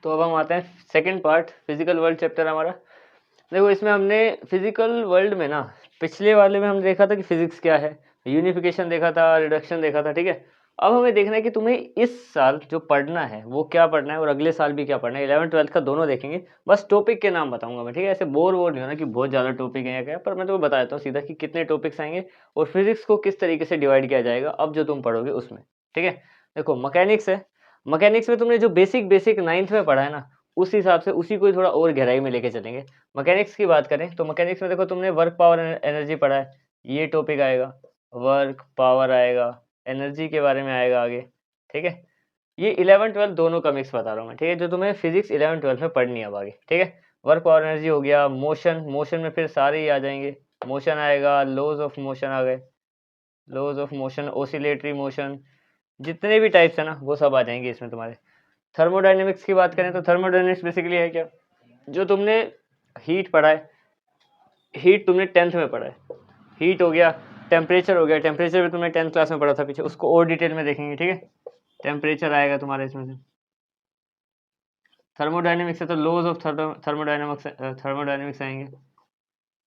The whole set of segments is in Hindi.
तो अब हम आते हैं second part, physical world chapter हमारा। देखो इसमें हमने फिजिकल वर्ल्ड में ना, पिछले वाले में हमने देखा था कि फिजिक्स क्या है, यूनिफिकेशन देखा था, रिडक्शन देखा था, ठीक है। अब हमें देखना है कि तुम्हें इस साल जो पढ़ना है वो क्या पढ़ना है और अगले साल भी क्या पढ़ना है। 11th-12th का दोनों देखेंगे, बस टॉपिक के नाम बताऊंगा मैं, ठीक है। ऐसे बोर नहीं होना कि बहुत ज़्यादा टॉपिक है या क्या, पर मैं तुम्हें बता देता हूँ सीधा कि कितने टॉपिक्स आएंगे और फिजिक्स को किस तरीके से डिवाइड किया जाएगा अब जो तुम पढ़ोगे उसमें, ठीक है। देखो मैकेनिक्स है, मैकेनिक्स में तुमने जो बेसिक बेसिक 9th में पढ़ा है ना, उस हिसाब से उसी को थोड़ा और गहराई में लेके चलेंगे। मैकेनिक्स की बात करें तो मैकेनिक्स में देखो तुमने वर्क पावर एनर्जी पढ़ा है, ये टॉपिक आएगा, वर्क पावर आएगा, एनर्जी के बारे में आएगा आगे, ठीक है। ये 11th-12th दोनों का मिक्स बता रहा हूँ मैं, ठीक है, जो तुम्हें फिजिक्स 11th-12th में पढ़नी है अब आगे, ठीक है। वर्क पावर एनर्जी हो गया, मोशन, मोशन में फिर सारे ही आ जाएंगे, मोशन आएगा, लॉज ऑफ मोशन आ गए, laws of motion, oscillatory motion, जितने भी टाइप्स है ना वो सब आ जाएंगे इसमें तुम्हारे। थर्मोडाइनमिक्स की बात करें तो थर्मोडाइनमिक्स बेसिकली है क्या, जो तुमने हीट पढ़ा है, हीट तुमने 10th में पढ़ा है, हीट हो गया, टेम्परेचर हो गया, टेम्परेचर भी तुमने 10th क्लास में पढ़ा था पीछे, उसको और डिटेल में देखेंगे, ठीक है। टेम्परेचर आएगा तुम्हारे इसमें से। थर्मोडाइनमिक्स है तो लॉज ऑफ थर्मोडाइनमिक्स आएंगे,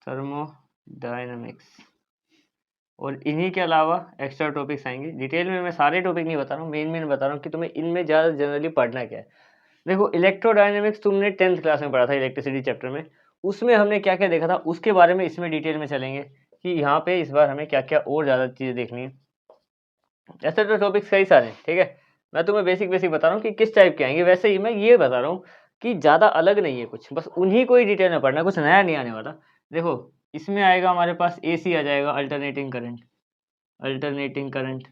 थर्मोडाइनमिक्स, और इन्हीं के अलावा एक्स्ट्रा टॉपिक्स आएंगे। डिटेल में मैं सारे टॉपिक नहीं बता रहा हूँ, मेन बता रहा हूँ कि तुम्हें इनमें ज़्यादा जनरली पढ़ना क्या है। देखो इलेक्ट्रोडायनेमिक्स तुमने 10th क्लास में पढ़ा था, इलेक्ट्रिसिटी चैप्टर में, उसमें हमने क्या क्या देखा था उसके बारे में इसमें डिटेल में चलेंगे कि यहाँ पे इस बार हमें क्या क्या और ज़्यादा चीज़ें देखनी है। ऐसे तो टॉपिक्स कई सारे हैं, ठीक है, मैं तुम्हें बेसिक बेसिक बता रहा हूँ कि किस टाइप के आएंगे। वैसे ही मैं ये बता रहा हूँ कि ज़्यादा अलग नहीं है कुछ, बस उन्हीं को ही डिटेल में पढ़ना है, कुछ नया नहीं आने वाला। देखो इसमें आएगा हमारे पास AC आ जाएगा, alternating current, alternating current,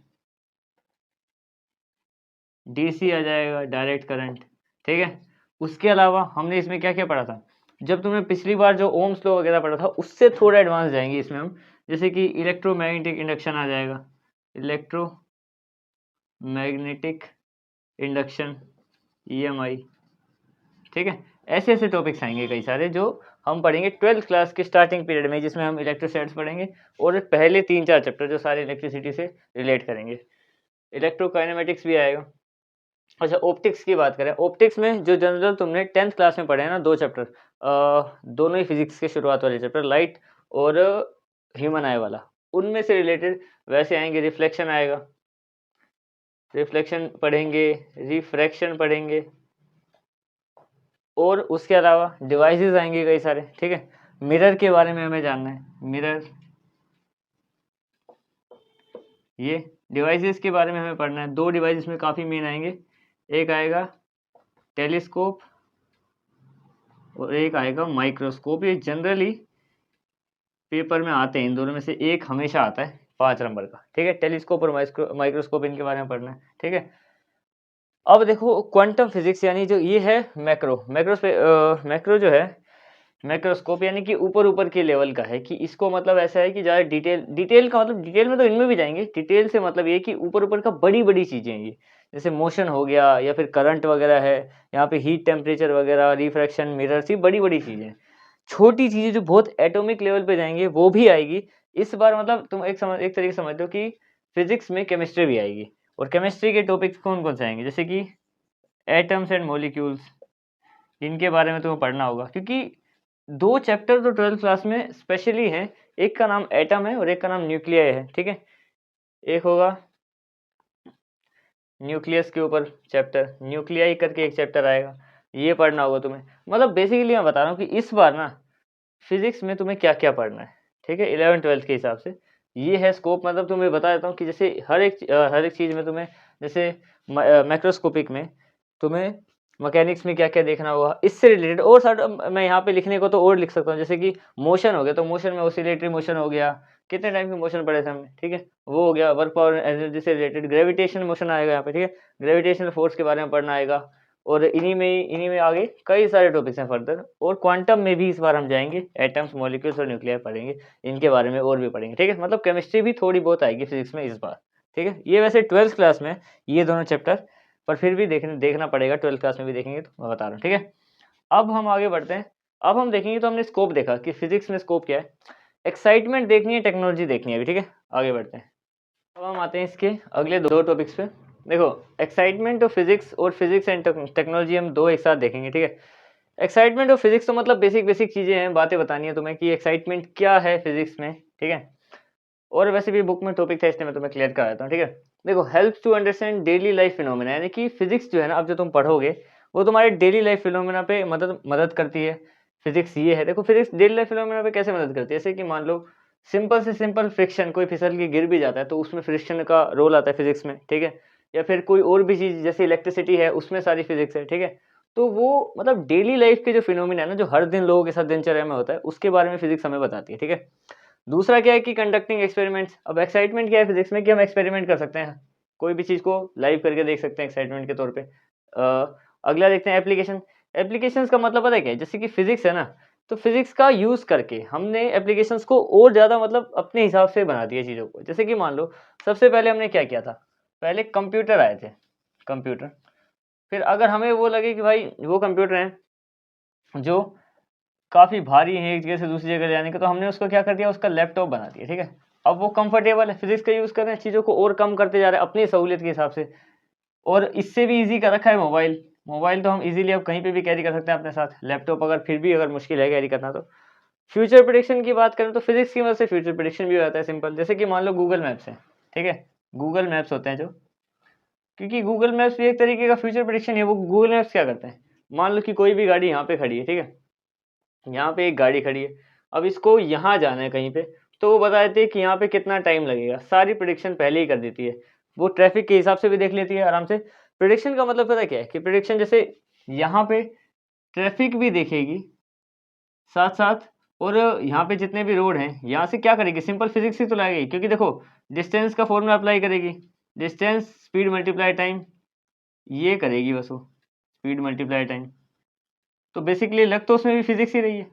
DC आ जाएगा, डायरेक्ट करंट, ठीक है। उसके अलावा हमने इसमें क्या क्या पढ़ा था, जब तुमने पिछली बार जो ओम्स लॉ वगैरह पढ़ा था उससे थोड़ा एडवांस जाएंगे इसमें हम, जैसे कि इलेक्ट्रोमैग्नेटिक इंडक्शन आ जाएगा, इलेक्ट्रोमैग्नेटिक इंडक्शन, EMI, ठीक है। ऐसे ऐसे टॉपिक्स आएंगे कई सारे जो हम पढ़ेंगे 12th क्लास के स्टार्टिंग पीरियड में, जिसमें हम इलेक्ट्रोस्टैटिक्स पढ़ेंगे और पहले 3-4 चैप्टर जो सारे इलेक्ट्रिसिटी से रिलेट करेंगे। इलेक्ट्रोकाइनेमेटिक्स भी आएगा। अच्छा ऑप्टिक्स की बात करें, ऑप्टिक्स में जो जनरल तुमने 10th क्लास में पढ़े हैं ना, 2 चैप्टर, दोनों ही फिजिक्स के शुरुआत वाले चैप्टर, लाइट और ह्यूमन आई वाला, उनमें से रिलेटेड वैसे आएंगे। रिफ्लेक्शन आएगा, रिफ्लेक्शन पढ़ेंगे, रिफ्रैक्शन पढ़ेंगे, और उसके अलावा डिवाइसेस आएंगे कई सारे, ठीक है। मिरर के बारे में हमें जानना है, मिरर, ये डिवाइसेस के बारे में हमें पढ़ना है। 2 डिवाइसेस में काफ़ी मेन आएंगे, एक आएगा टेलीस्कोप और एक आएगा माइक्रोस्कोप। ये जनरली पेपर में आते हैं, इन दोनों में से एक हमेशा आता है 5 नंबर का, ठीक है। टेलीस्कोप और माइक्रोस्कोप, इनके बारे में पढ़ना है, ठीक है। अब देखो क्वांटम फिजिक्स, यानी जो ये है मैक्रो जो है, मैक्रोस्कोप यानी कि ऊपर ऊपर के लेवल का है, कि इसको मतलब ऐसा है कि ज़्यादा डिटेल का मतलब, डिटेल में तो इनमें भी जाएंगे, डिटेल से मतलब ये कि ऊपर ऊपर का बड़ी बड़ी चीज़ें हैं ये, जैसे मोशन हो गया या फिर करंट वगैरह है, यहाँ पे हीट टेम्परेचर वगैरह, रिफ्रैक्शन, मिरर्स, ये बड़ी बड़ी चीज़ें हैं। छोटी चीज़ें जो बहुत एटॉमिक लेवल पे जाएंगी वो भी आएगी इस बार। मतलब तुम एक तरीके से समझ लो कि फिजिक्स में केमिस्ट्री भी आएगी, और केमिस्ट्री के टॉपिक्स कौन कौन से आएंगे, जैसे कि एटम्स एंड मॉलिक्यूल्स, इनके बारे में तुम्हें पढ़ना होगा, क्योंकि 2 चैप्टर तो 12th क्लास में स्पेशली हैं, एक का नाम एटम है और एक का नाम न्यूक्लियाई है, ठीक है। एक होगा न्यूक्लियस के ऊपर चैप्टर, न्यूक्लियाई करके एक चैप्टर आएगा, ये पढ़ना होगा तुम्हें। मतलब बेसिकली मैं बता रहा हूँ कि इस बार ना फिजिक्स में तुम्हें क्या क्या पढ़ना है, ठीक है, 11th-12th के हिसाब से ये है स्कोप। मतलब तुम्हें बता देता हूँ कि जैसे हर एक चीज़ में तुम्हें, जैसे मैक्रोस्कोपिक में तुम्हें मैकेनिक्स में क्या क्या देखना होगा इससे रिलेटेड, और सारा मैं यहाँ पे लिखने को तो और लिख सकता हूँ, जैसे कि मोशन हो गया तो मोशन में ऑसिलेटरी मोशन हो गया, कितने टाइम के मोशन पढ़े थे हमने, ठीक है, वो हो गया। वर्क पावर एनर्जी से रिलेटेड ग्रेविटेशनल मोशन आएगा यहाँ पे, ठीक है, ग्रेविटेशनल फोर्स के बारे में पढ़ना आएगा। और इन्हीं में आगे कई सारे टॉपिक्स हैं फर्दर, और क्वांटम में भी इस बार हम जाएंगे, एटम्स, मॉलिक्यूल्स और न्यूक्लियर पढ़ेंगे, इनके बारे में और भी पढ़ेंगे, ठीक है। मतलब केमिस्ट्री भी थोड़ी बहुत आएगी फिजिक्स में इस बार, ठीक है। ये वैसे 12th क्लास में ये दोनों चैप्टर, पर फिर भी देखना पड़ेगा, 12th क्लास में भी देखेंगे तो मैं बता रहा हूँ, ठीक है। अब हम आगे बढ़ते हैं, अब हम देखेंगे तो हमने स्कोप देखा कि फिजिक्स में स्कोप क्या है, एक्साइटमेंट देखनी है, टेक्नोलॉजी देखनी है अभी, ठीक है। आगे बढ़ते हैं, अब हम आते हैं इसके अगले 2 टॉपिक्स पे। देखो एक्साइटमेंट ऑफ फिजिक्स और फिजिक्स एंड टेक्नोलॉजी हम दो एक साथ देखेंगे, ठीक है। एक्साइटमेंट ऑफ फिजिक्स तो मतलब बेसिक बेसिक चीज़ें हैं, बातें बतानी है तुम्हें कि एक्साइटमेंट क्या है फिजिक्स में, ठीक है। और वैसे भी बुक में टॉपिक था इसलिए मैं तुम्हें क्लियर कर देता हूँ, ठीक है। देखो help to understand daily life phenomena, यानी कि फिजिक्स जो है ना अब जो तुम पढ़ोगे वो तुम्हारे डेली लाइफ फिनोमेना पे मदद मदद करती है। फिजिक्स ये है, देखो फिजिक्स डेली लाइफ फिनोमेना पे कैसे मदद करती है, जैसे कि मान लो सिंपल से सिंपल फ्रिक्शन, कोई फिसल के गिर भी जाता है तो उसमें फ्रिक्शन का रोल आता है फिजिक्स में, ठीक है। या फिर कोई और भी चीज़ जैसे इलेक्ट्रिसिटी है उसमें सारी फिजिक्स है, ठीक है। तो वो मतलब डेली लाइफ के जो फिनोमिना है ना, जो हर दिन लोगों के साथ दिनचर्या में होता है, उसके बारे में फिजिक्स हमें बताती है, ठीक है। दूसरा क्या है कि कंडक्टिंग एक्सपेरिमेंट्स। अब एक्साइटमेंट क्या है फिजिक्स में कि हम एक्सपेरिमेंट कर सकते हैं, कोई भी चीज़ को लाइव करके देख सकते हैं एक्साइटमेंट के तौर पे। अगला देखते हैं एप्लीकेशन। एप्लीकेशंस का मतलब पता है क्या है, जैसे कि फिजिक्स है ना, तो फिजिक्स का यूज़ करके हमने एप्लीकेशंस को और ज़्यादा मतलब अपने हिसाब से बना दिया चीज़ों को। जैसे कि मान लो सबसे पहले हमने क्या किया था, पहले कंप्यूटर आए थे, कंप्यूटर। फिर अगर हमें वो लगे कि भाई वो कंप्यूटर हैं जो काफ़ी भारी है एक जगह से दूसरी जगह ले जाने का, तो हमने उसको क्या कर दिया, उसका लैपटॉप बना दिया, ठीक है। अब वो कंफर्टेबल है, फिजिक्स का यूज़ कर रहे हैं, चीज़ों को और कम करते जा रहे हैं अपनी सहूलियत के हिसाब से। और इससे भी ईज़ी कर रखा है मोबाइल। मोबाइल तो हम ईज़िली अब कहीं पे भी कैरी कर सकते हैं अपने साथ। लैपटॉप अगर फिर भी अगर मुश्किल है कैरी करना तो। फ्यूचर प्रेडिक्शन की बात करें तो फिजिक्स की मदद से फ्यूचर प्रेडिक्शन भी हो जाता है सिंपल। जैसे कि मान लो गूगल मैप्स है, ठीक है। गूगल मैप्स होते हैं जो, क्योंकि गूगल मैप्स भी एक तरीके का फ्यूचर प्रेडिक्शन है। वो गूगल मैप्स क्या करते हैं, मान लो कि कोई भी गाड़ी यहाँ पे खड़ी है, ठीक है। यहाँ पे एक गाड़ी खड़ी है, अब इसको यहाँ जाना है कहीं पे, तो वो बता देती है कि यहाँ पे कितना टाइम लगेगा, सारी प्रिडिक्शन पहले ही कर देती है। वो ट्रैफिक के हिसाब से भी देख लेती है आराम से। प्रिडिक्शन का मतलब पता क्या है कि प्रिडिक्शन जैसे यहाँ पे ट्रैफिक भी देखेगी साथ साथ, और यहाँ पे जितने भी रोड हैं यहाँ से क्या करेगी, सिंपल फिजिक्स ही तो लाएगी। क्योंकि देखो डिस्टेंस का फॉर्मूला अप्लाई करेगी, डिस्टेंस स्पीड मल्टीप्लाई टाइम, ये करेगी बस वो, स्पीड मल्टीप्लाई टाइम। तो बेसिकली लग तो उसमें भी फिजिक्स ही रही है।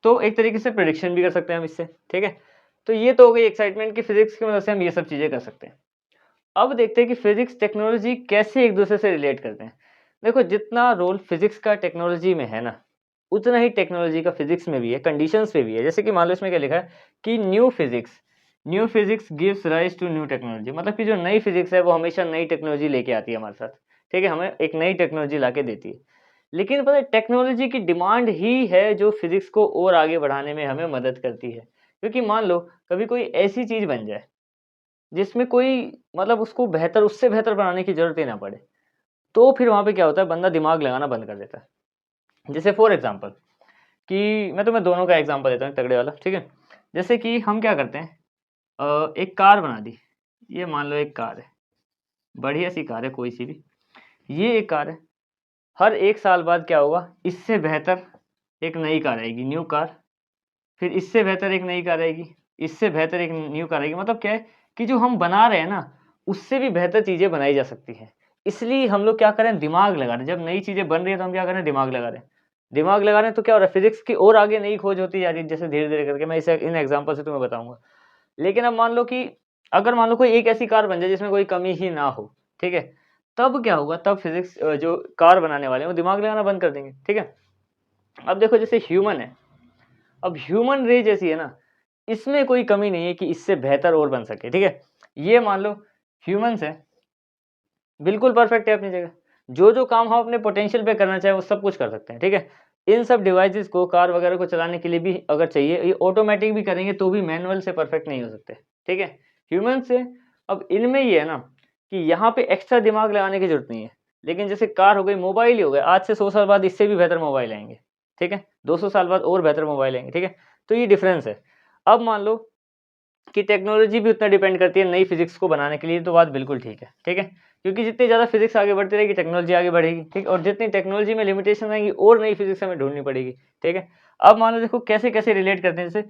तो एक तरीके से प्रेडिक्शन भी कर सकते हैं हम इससे, ठीक है। तो ये तो हो गई एक्साइटमेंट की, फिजिक्स की मदद से हम ये सब चीज़ें कर सकते हैं। अब देखते हैं कि फिजिक्स टेक्नोलॉजी कैसे एक दूसरे से रिलेट करते हैं। देखो जितना रोल फिजिक्स का टेक्नोलॉजी में है ना, उतना ही टेक्नोलॉजी का फिजिक्स में भी है, कंडीशंस पे भी है। जैसे कि मान लो इसमें क्या लिखा है कि new physics gives rise to new technology, मतलब कि जो नई फिजिक्स है वो हमेशा नई टेक्नोलॉजी लेके आती है हमारे साथ, ठीक है। हमें एक नई टेक्नोलॉजी ला के देती है। लेकिन पता है टेक्नोलॉजी की डिमांड ही है जो फिजिक्स को और आगे बढ़ाने में हमें मदद करती है। क्योंकि मान लो कभी कोई ऐसी चीज़ बन जाए जिसमें कोई मतलब उसको बेहतर, उससे बेहतर बनाने की ज़रूरत ही ना पड़े, तो फिर वहाँ पे क्या होता है, बंदा दिमाग लगाना बंद कर देता है। जैसे फॉर एग्ज़ाम्पल कि मैं तुम्हें दोनों का एग्ज़ाम्पल देता हूँ तगड़े वाला, ठीक है। जैसे कि हम क्या करते हैं, एक कार बना दी। ये मान लो एक कार है, बढ़िया सी कार है कोई सी भी। ये एक कार है, हर 1 साल बाद क्या होगा, इससे बेहतर एक नई कार आएगी, न्यू कार। फिर इससे बेहतर एक नई कार आएगी, इससे बेहतर एक न्यू कार आएगी। मतलब क्या है कि जो हम बना रहे हैं ना, उससे भी बेहतर चीज़ें बनाई जा सकती हैं। इसलिए हम लोग क्या करें, दिमाग लगा रहे हैं। जब नई चीज़ें बन रही है तो हम क्या कर रहे हैं, दिमाग लगा रहे हैं। दिमाग लगा रहे हैं तो क्या हो रहा है, फिजिक्स की और आगे नई खोज होती जा रही है, जैसे धीरे-धीरे करके मैं इसे इन एग्ज़ाम्पल से तुम्हें बताऊँगा। लेकिन अब मान लो कि अगर मान लो कोई एक ऐसी कार बन जाए जिसमें कोई कमी ही ना हो, ठीक है? तब क्या होगा, तब फिजिक्स जो कार बनाने वाले हैं वो दिमाग लगाना बंद कर देंगे, ठीक है? अब देखो जैसे ह्यूमन है, अब ह्यूमन रेज ऐसी है ना, इसमें कोई कमी नहीं है कि इससे बेहतर और बन सके, ठीक है। ये मान लो ह्यूमंस है, बिल्कुल परफेक्ट है अपनी जगह। जो काम हम अपने पोटेंशियल पे करना चाहें वो सब कुछ कर सकते हैं, ठीक है। इन सब डिवाइसेस को, कार वगैरह को चलाने के लिए भी अगर चाहिए, ये ऑटोमेटिक भी करेंगे तो भी मैनुअल से परफेक्ट नहीं हो सकते, ठीक है। ह्यूमन से अब इनमें ये है ना कि यहाँ पे एक्स्ट्रा दिमाग लगाने की जरूरत नहीं है। लेकिन जैसे कार हो गई, मोबाइल ही हो गया, आज से 100 साल बाद इससे भी बेहतर मोबाइल आएंगे, ठीक है। 200 साल बाद और बेहतर मोबाइल आएंगे, ठीक है। तो ये डिफरेंस है। अब मान लो कि टेक्नोलॉजी भी उतना डिपेंड करती है नई फिजिक्स को बनाने के लिए, तो बात बिल्कुल ठीक है, ठीक है। क्योंकि जितनी ज़्यादा फिजिक्स आगे बढ़ती रहेगी टेक्नोलॉजी आगे बढ़ेगी, ठीक। और जितनी टेक्नोलॉजी में लिमिटेशन आएंगी और नई फिजिक्स हमें ढूंढनी पड़ेगी, ठीक है। अब मान लो देखो कैसे कैसे रिलेट करते हैं। जैसे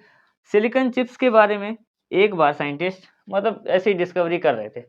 सिलिकॉन चिप्स के बारे में एक बार साइंटिस्ट मतलब ऐसी डिस्कवरी कर रहे थे।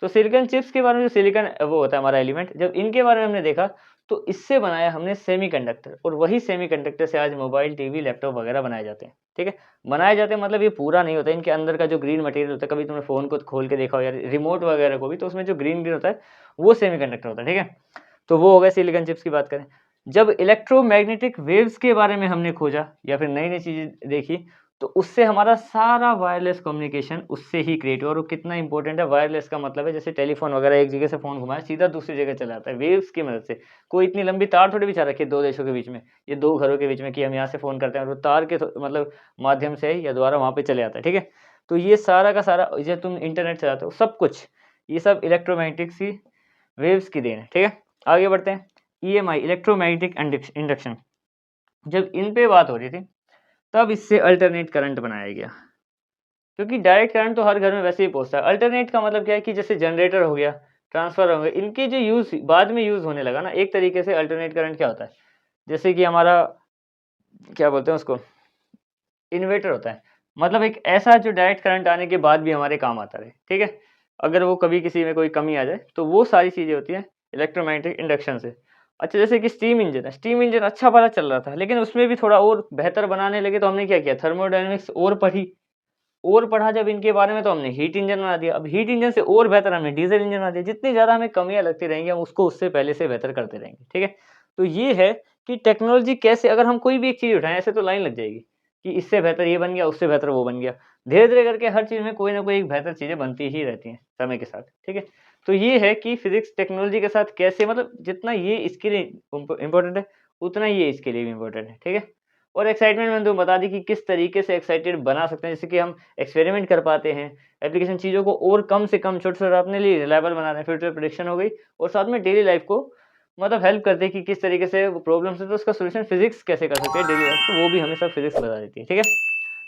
तो सिलिकॉन चिप्स के बारे में, जो सिलिकॉन वो होता है हमारा एलिमेंट, जब इनके बारे में हमने देखा तो इससे बनाया हमने सेमीकंडक्टर, और वही सेमीकंडक्टर से आज मोबाइल, टीवी, लैपटॉप वगैरह बनाए जाते हैं, ठीक है। बनाए जाते हैं मतलब ये पूरा नहीं होता, इनके अंदर का जो ग्रीन मटेरियल होता है, कभी तुमने फ़ोन को खोल के देखा हो या रिमोट वगैरह को भी, तो उसमें जो ग्रीन ग्रीन होता है वो सेमीकंडक्टर होता है, ठीक है। तो वो हो गया सिलिकॉन चिप्स की बात करें। जब इलेक्ट्रोमैग्नेटिक वेव्स के बारे में हमने खोजा या फिर नई नई चीज़ें देखी, तो उससे हमारा सारा वायरलेस कम्युनिकेशन उससे ही क्रिएट हुआ। और वो कितना इंपॉर्टेंट है, वायरलेस का मतलब है जैसे टेलीफोन वगैरह एक जगह से फ़ोन घुमाया सीधा दूसरी जगह चला जाता है वेव्स की मदद से। कोई इतनी लंबी तार थोड़ी बिछा रखी है 2 देशों के बीच में, ये 2 घरों के बीच में कि हम यहाँ से फ़ोन करते हैं और वो तार के मतलब माध्यम से या द्वारा वहाँ पे चले जाता है, ठीक है? तो ये सारा का सारा जो तुम इंटरनेट चलाते हो सब कुछ, ये सब इलेक्ट्रोमैग्नेटिक सी वेव्स की देन है, ठीक है? आगे बढ़ते हैं। ईएमआई इलेक्ट्रोमैग्नेटिक इंडक्शन, जब इन पे बात हो रही थी तब इससे अल्टरनेट करंट बनाया गया, क्योंकि डायरेक्ट करंट तो हर घर में वैसे ही पहुंचता है। अल्टरनेट का मतलब क्या है कि जैसे जनरेटर हो गया, ट्रांसफर हो गया, इनके जो यूज बाद में यूज होने लगा ना, एक तरीके से अल्टरनेट करंट क्या होता है, जैसे कि हमारा क्या बोलते हैं उसको, इन्वर्टर होता है। मतलब एक ऐसा जो डायरेक्ट करंट आने के बाद भी हमारे काम आता रहे, ठीक है? अगर वो कभी किसी में कोई कमी आ जाए तो वो सारी चीज़ें होती हैं इलेक्ट्रोमैग्नेटिक इंडक्शन से। अच्छा, जैसे कि स्टीम इंजन है, स्टीम इंजन अच्छा वाला चल रहा था, लेकिन उसमें भी थोड़ा और बेहतर बनाने लगे तो हमने क्या किया, थर्मोडायनामिक्स और पढ़ी, और पढ़ा जब इनके बारे में तो हमने हीट इंजन बना दिया। अब हीट इंजन से और बेहतर हमने डीजल इंजन बना दिया। जितनी ज़्यादा हमें कमियाँ लगती रहेंगी हम उसको उससे पहले से बेहतर करते रहेंगे, ठीक है? तो ये है कि टेक्नोलॉजी कैसे, अगर हम कोई भी एक चीज़ उठाएँ ऐसे तो लाइन लग जाएगी कि इससे बेहतर ये बन गया, उससे बेहतर वो बन गया। धीरे-धीरे करके हर चीज़ में कोई ना कोई एक बेहतर चीज़ें बनती ही रहती हैं समय के साथ, ठीक है? तो ये है कि फिज़िक्स टेक्नोलॉजी के साथ कैसे, मतलब जितना ये इसके लिए इम्पोर्टेंट है, उतना ही ये इसके लिए भी इम्पोर्टेंट है, ठीक है? और एक्साइटमेंट मैंने तुम्हें बता दी कि किस तरीके से एक्साइटेड बना सकते हैं, जैसे कि हम एक्सपेरिमेंट कर पाते हैं, एप्लीकेशन चीज़ों को और कम से कम छोटे-छोटे अपने लिए रिलायबल बना रहे हैं, फ्यूचर प्रेडिक्शन हो गई और साथ में डेली लाइफ को मतलब हेल्प करते हैं कि किस तरीके से वो प्रॉब्लम्स है तो उसका सॉल्यूशन फिज़िक्स कैसे कर सकते हैं डेली लाइफ को, वो भी हमें सब फिज़िक्स बता देती है, ठीक है?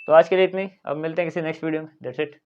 तो आज के लिए इतना ही, अब मिलते हैं किसी नेक्स्ट वीडियो में, दैट्स इट।